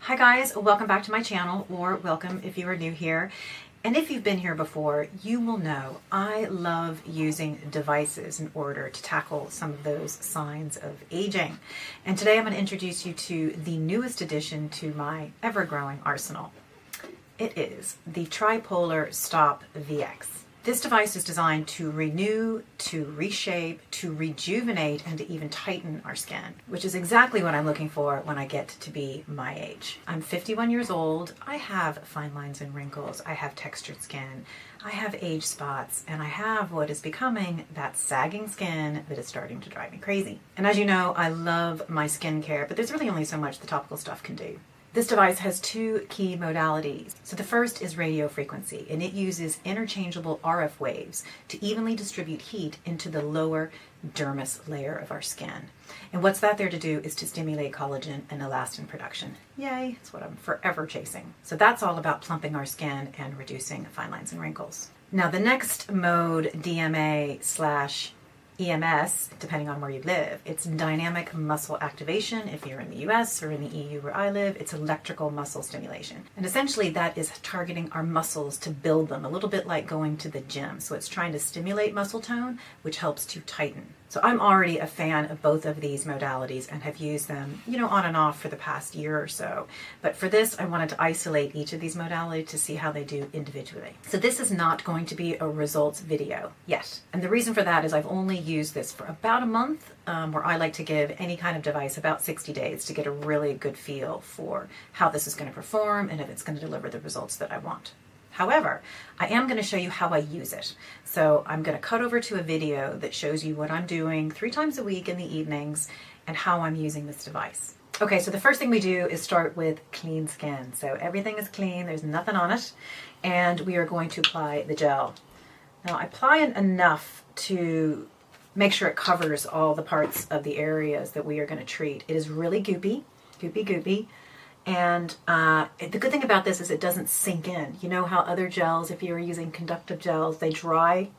Hi guys, welcome back to my channel, or welcome if you are new here. And if you've been here before, you will know I love using devices in order to tackle some of those signs of aging. And today I'm going to introduce you to the newest addition to my ever-growing arsenal. It is the TriPollar Stop Vx. This device is designed to renew, to reshape, to rejuvenate, and to even tighten our skin, which is exactly what I'm looking for when I get to be my age. I'm 51 years old, I have fine lines and wrinkles, I have textured skin, I have age spots, and I have what is becoming that sagging skin that is starting to drive me crazy. And as you know, I love my skincare, but there's really only so much the topical stuff can do. This device has two key modalities. So the first is radio frequency, and it uses interchangeable RF waves to evenly distribute heat into the lower dermis layer of our skin. And what's that there to do is to stimulate collagen and elastin production. Yay, it's what I'm forever chasing. So that's all about plumping our skin and reducing fine lines and wrinkles. Now the next mode, DMA/EMS, depending on where you live. It's dynamic muscle activation. If you're in the US or in the EU where I live, it's electrical muscle stimulation. And essentially that is targeting our muscles to build them, a little bit like going to the gym. So it's trying to stimulate muscle tone, which helps to tighten. So I'm already a fan of both of these modalities and have used them, on and off for the past year or so. But for this, I wanted to isolate each of these modalities to see how they do individually. So this is not going to be a results video yet. And the reason for that is I've only used this for about a month, where I like to give any kind of device about 60 days to get a really good feel for how this is going to perform and if it's going to deliver the results that I want. However, I am going to show you how I use it. So I'm going to cut over to a video that shows you what I'm doing 3 times a week in the evenings and how I'm using this device. Okay, so the first thing we do is start with clean skin. So everything is clean, there's nothing on it, and we are going to apply the gel. Now I apply enough to make sure it covers all the parts of the areas that we are going to treat. It is really goopy. And the good thing about this is it doesn't sink in. You know how other gels, if you're using conductive gels, they dry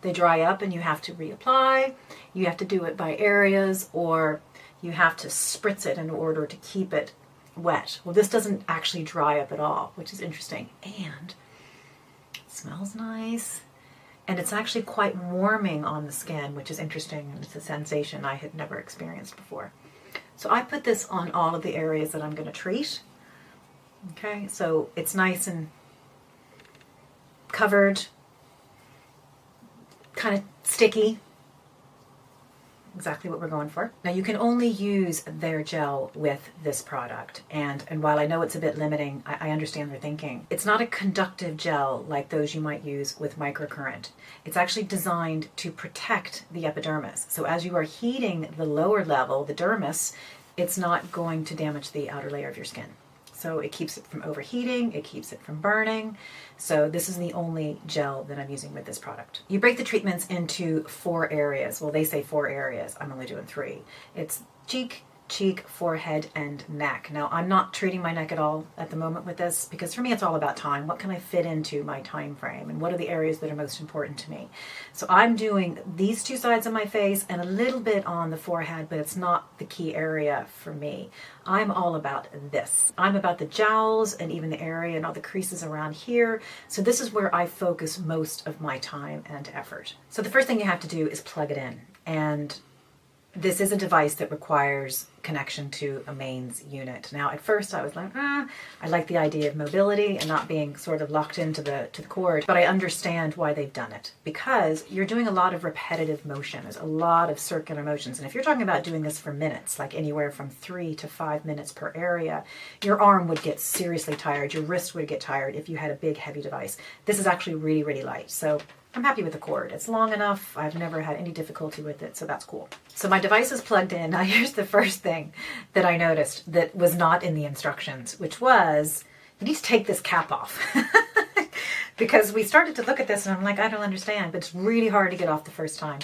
up and you have to reapply. You have to do it by areas, or you have to spritz it in order to keep it wet. Well, this doesn't actually dry up at all, which is interesting. And it smells nice. And it's actually quite warming on the skin, which is interesting. And it's a sensation I had never experienced before. So I put this on all of the areas that I'm going to treat. Okay, so it's nice and covered, kind of sticky. Exactly what we're going for. Now you can only use their gel with this product, and while I know it's a bit limiting, I understand their thinking. It's not a conductive gel like those you might use with microcurrent. It's actually designed to protect the epidermis. So as you are heating the lower level, the dermis, it's not going to damage the outer layer of your skin. So it keeps it from overheating, it keeps it from burning. So this is the only gel that I'm using with this product. You break the treatments into 4 areas. Well, they say 4 areas. I'm only doing 3. It's cheek, forehead, and neck. Now, I'm not treating my neck at all at the moment with this, because for me it's all about time. What can I fit into my time frame, and what are the areas that are most important to me? So I'm doing these 2 sides of my face and a little bit on the forehead, but it's not the key area for me. I'm all about this. I'm about the jowls and even the area and all the creases around here. So this is where I focus most of my time and effort. So the first thing you have to do is plug it in. And this is a device that requires connection to a mains unit. Now, at first I was like, I like the idea of mobility and not being sort of locked into the cord, but I understand why they've done it, because you're doing a lot of repetitive motion. There's a lot of circular motions. And if you're talking about doing this for minutes, like anywhere from 3 to 5 minutes per area, your arm would get seriously tired. Your wrist would get tired if you had a big, heavy device. This is actually really, really light. So I'm happy with the cord. It's long enough. I've never had any difficulty with it, so that's cool. So my device is plugged in. Now here's the first thing that I noticed that was not in the instructions, which was, you need to take this cap off. Because we started to look at this and I'm like, I don't understand, but it's really hard to get off the first time.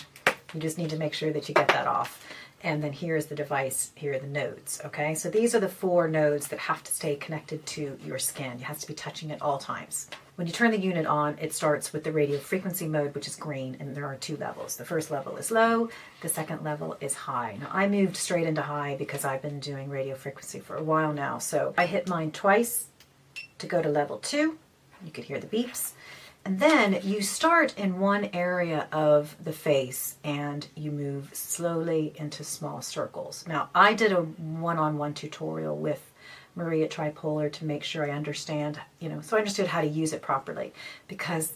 You just need to make sure that you get that off. And then here's the device, here are the nodes, okay? So these are the 4 nodes that have to stay connected to your skin. You have to be touching at all times. when you turn the unit on, it starts with the radio frequency mode, which is green, and there are 2 levels. The first level is low, the second level is high. Now, I moved straight into high because I've been doing radio frequency for a while now, so I hit mine twice to go to level 2. You could hear the beeps. And then you start in one area of the face and you move slowly into small circles. Now, I did a one-on-one tutorial with Marie at TriPollar to make sure I understand, so I understood how to use it properly, because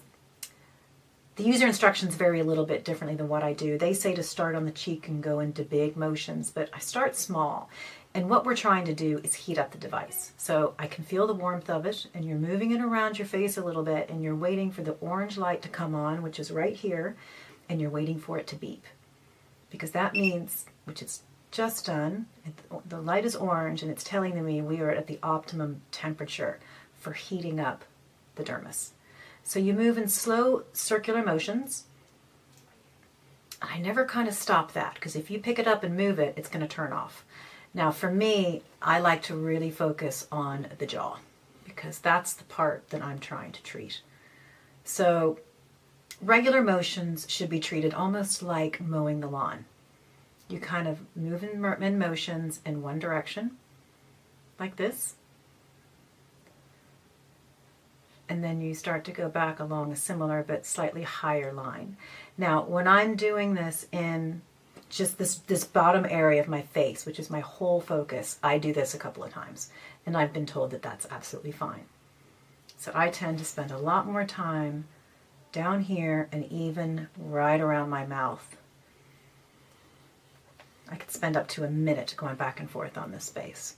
the user instructions vary a little bit differently than what I do. They say to start on the cheek and go into big motions, but I start small. And what we're trying to do is heat up the device. So I can feel the warmth of it, and you're moving it around your face a little bit, and you're waiting for the orange light to come on, which is right here, and you're waiting for it to beep. Because that means, which it's just done, the light is orange, and it's telling me we are at the optimum temperature for heating up the dermis. So you move in slow circular motions. I never kind of stop that, because if you pick it up and move it, it's going to turn off. Now for me, I like to really focus on the jaw, because that's the part that I'm trying to treat. So regular motions should be treated almost like mowing the lawn. You kind of move in motions in one direction, like this. And then you start to go back along a similar but slightly higher line. Now, when I'm doing this in just this bottom area of my face, which is my whole focus, I do this a couple of times. And I've been told that that's absolutely fine. So I tend to spend a lot more time down here and even right around my mouth. I could spend up to a minute going back and forth on this space.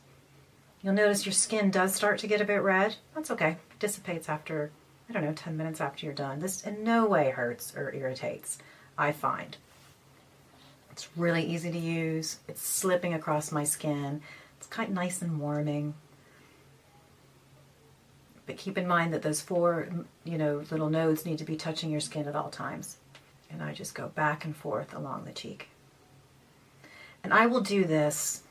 You'll notice your skin does start to get a bit red. That's okay. It dissipates after, 10 minutes after you're done. This in no way hurts or irritates, I find. It's really easy to use. It's slipping across my skin. It's kind of nice and warming. But keep in mind that those 4, little nodes need to be touching your skin at all times. And I just go back and forth along the cheek. And I will do this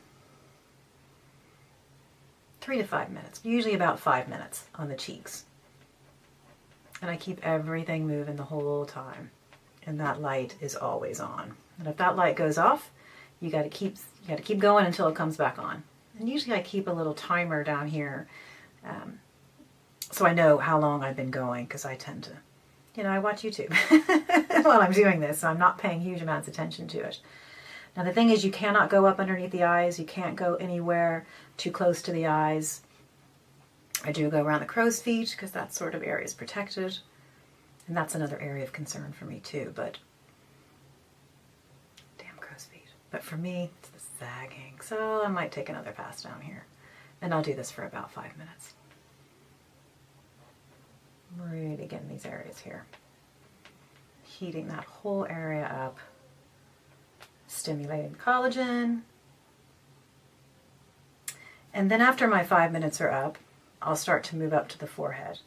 3 to 5 minutes, usually about 5 minutes on the cheeks. And I keep everything moving the whole time. And that light is always on. And if that light goes off, you got to keep going until it comes back on. And usually I keep a little timer down here, so I know how long I've been going, because I tend to, I watch YouTube while I'm doing this, so I'm not paying huge amounts of attention to it. Now the thing is, you cannot go up underneath the eyes. You can't go anywhere too close to the eyes. I do go around the crow's feet, because that sort of area is protected. And that's another area of concern for me too, but damn crow's feet. But for me, it's the sagging. So I might take another pass down here. And I'll do this for about 5 minutes. Really getting these areas here. Heating that whole area up. Stimulating collagen. And then after my 5 minutes are up, I'll start to move up to the forehead.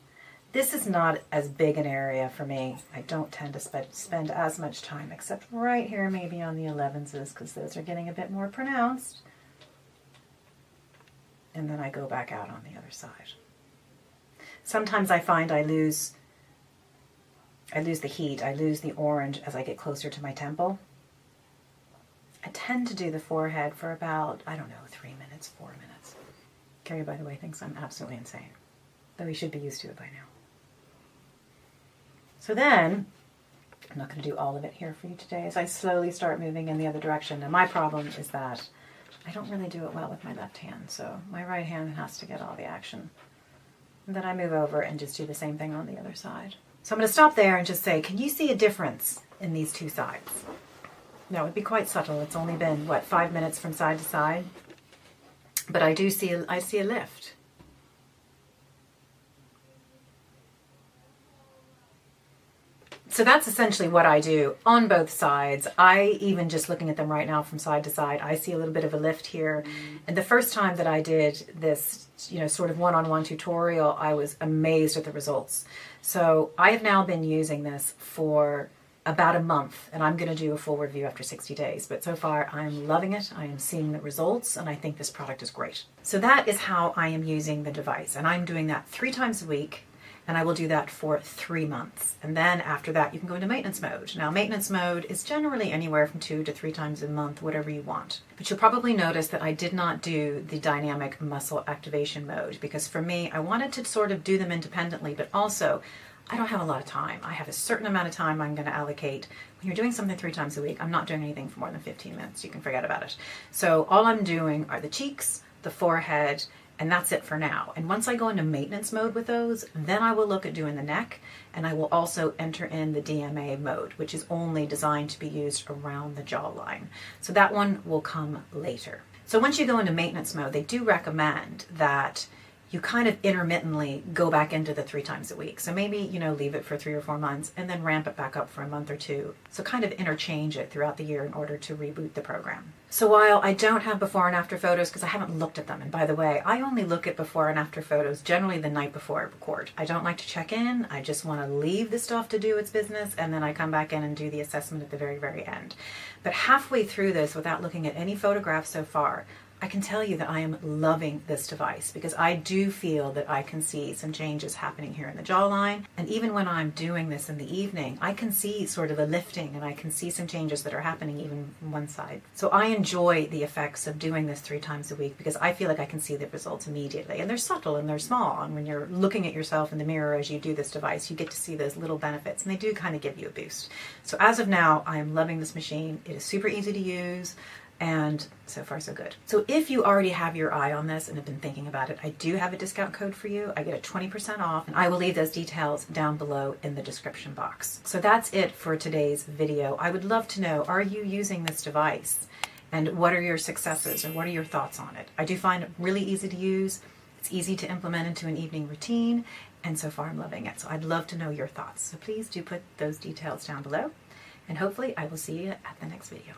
This is not as big an area for me. I don't tend to spend as much time, except right here, maybe on the 11s, because those are getting a bit more pronounced. And then I go back out on the other side. Sometimes I find I lose the heat, I lose the orange as I get closer to my temple. I tend to do the forehead for about, 3 minutes, 4 minutes. Carrie, by the way, thinks I'm absolutely insane, though he should be used to it by now. So then, I'm not going to do all of it here for you today, as I slowly start moving in the other direction. And my problem is that I don't really do it well with my left hand, so my right hand has to get all the action. And then I move over and just do the same thing on the other side. So I'm going to stop there and just say, can you see a difference in these two sides? No, it'd be quite subtle. It's only been, 5 minutes from side to side? But I see a lift. So that's essentially what I do on both sides. Even just looking at them right now from side to side, I see a little bit of a lift here. And the first time that I did this, sort of one-on-one tutorial, I was amazed at the results. So I have now been using this for about a month, and I'm going to do a full review after 60 days. But so far, I'm loving it. I am seeing the results, and I think this product is great. So that is how I am using the device, and I'm doing that 3 times a week. And I will do that for 3 months. And then after that, you can go into maintenance mode. Now, maintenance mode is generally anywhere from 2 to 3 times a month, whatever you want. But you'll probably notice that I did not do the dynamic muscle activation mode, because for me, I wanted to sort of do them independently, but also I don't have a lot of time. I have a certain amount of time I'm going to allocate. When you're doing something 3 times a week, I'm not doing anything for more than 15 minutes. You can forget about it. So all I'm doing are the cheeks, the forehead, and that's it for now. And once I go into maintenance mode with those, then I will look at doing the neck, and I will also enter in the DMA mode, which is only designed to be used around the jawline. So that one will come later. So once you go into maintenance mode, they do recommend that you kind of intermittently go back into the 3 times a week. So maybe, leave it for 3 or 4 months and then ramp it back up for a month or 2. So kind of interchange it throughout the year in order to reboot the program. So while I don't have before and after photos, because I haven't looked at them, and by the way, I only look at before and after photos generally the night before I record. I don't like to check in. I just want to leave the stuff to do its business, and then I come back in and do the assessment at the very, very end. But halfway through this, without looking at any photographs so far, I can tell you that I am loving this device, because I do feel that I can see some changes happening here in the jawline. And even when I'm doing this in the evening, I can see sort of a lifting, and I can see some changes that are happening even from one side. So I enjoy the effects of doing this 3 times a week, because I feel like I can see the results immediately. And they're subtle and they're small. And when you're looking at yourself in the mirror as you do this device, you get to see those little benefits, and they do kind of give you a boost. So as of now, I am loving this machine. It is super easy to use. And so far, so good. So if you already have your eye on this and have been thinking about it, I do have a discount code for you. I get a 20% off, and I will leave those details down below in the description box. So that's it for today's video. I would love to know, are you using this device? And what are your successes, or what are your thoughts on it? I do find it really easy to use. It's easy to implement into an evening routine, and so far I'm loving it. So I'd love to know your thoughts. So please do put those details down below, and hopefully I will see you at the next video.